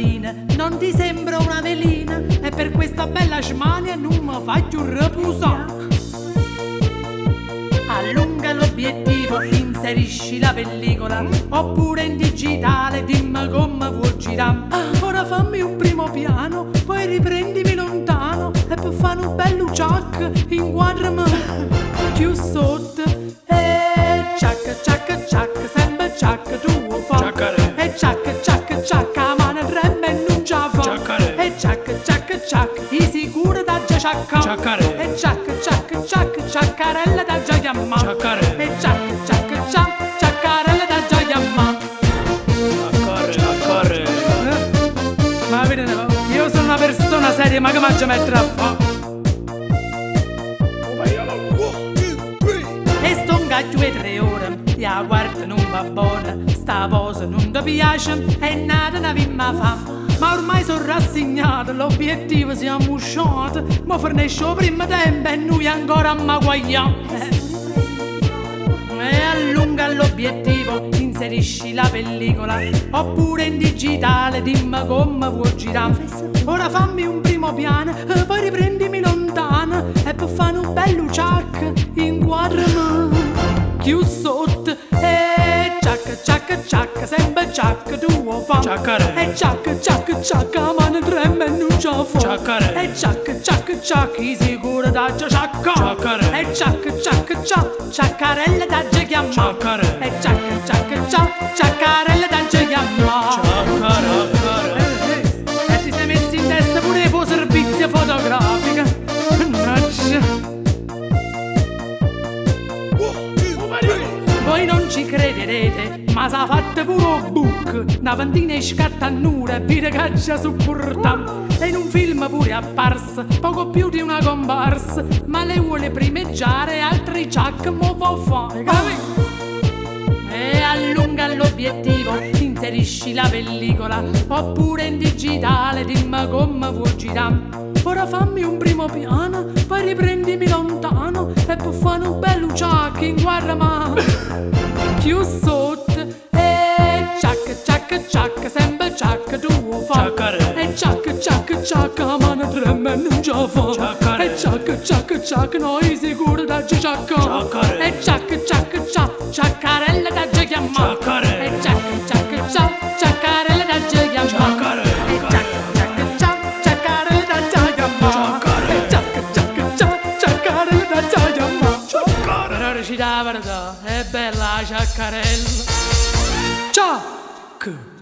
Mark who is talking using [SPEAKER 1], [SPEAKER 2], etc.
[SPEAKER 1] patina, non ti sembra una velina? E per questa bella smania non mi faccio riposare. Allunga l'obiettivo, inserisci la pellicola, oppure in digitale, dimmi come vuoi girare. Ora fammi un primo piano, poi riprendimi lontano, e per fare un bello ciac, inquadrami più sotto. E ciac, ciac, ciac, sempre ciac, tu vuoi fare. E ciac, ciac, ciac, la mano trema e non ce la fa. E ciac, ciac, ciac, di sicuro da già ciacca. E ciac, ciac, ciac, ciaccarella da già chiamare. E ciac, ciac, ciac, ciaccarella da già chiamare. Ma vedete, io sono una persona seria, ma che mangia mettere a fare? E sto un cacchio e 3 ore, la guarda non va buona, sta posa non ti piace, è nata una vimma fame. Ma ormai sono rassegnato, l'obiettivo siamo usciti, ma fornisce il primo tempo e noi ancora a guagliamo. E allunga l'obiettivo, inserisci la pellicola, oppure in digitale, dimmi come vuoi girare. Ora fammi un primo piano, poi riprendimi lontano, e per fare un bello ciac, inquadrami più sotto. E ciac, ciac, ciac, sempre ciac, tu vuoi fare. E ciac, ciac, ciac, la mano trema e non ce la fa. E ciac, ciac, ciac, di sicuro da già ciacca. E ciac, ciac, ciac, ciaccarella da già chiamare. E ciac, ciac, ciac, ciaccarella da già chiamare. E ti sei messo in testa pure il tuo servizio fotografico. Mannaggia. Voi non ci crederete, ma s'ha fatto pure un book. Una ventina di scattannure e vide caccia su porta. E in un film pure apparsa, poco più di una comparsa. Ma lei vuole primeggiare, altri ciac mo può fare, capito? E allunga l'obiettivo, inserisci la pellicola, oppure in digitale, dimmi come vuoi girare. Ora fammi un primo piano, poi riprendimi lontano, e per fare un bello ciac, inquadrami più sotto. E ciac, ciac, ciac, sempre ciac, tu vuoi fare. E ciac, ciac, ciac, la mano trema e non ce la fa. E ciac, ciac, ciac, noi sicuro da già ciacca. E ciac, ciac, ciac, ciaccarella da già chiamare. E ciac, ciac, ciac, ciaccarella da già chiamare. E ciac, ciac, ciac, ciaccarella da già chiamare. E ciac, ciac, ciac, ciaccarella da già chiamare. Per ora ci dà la verità, è bella la ciaccarella. Ciac!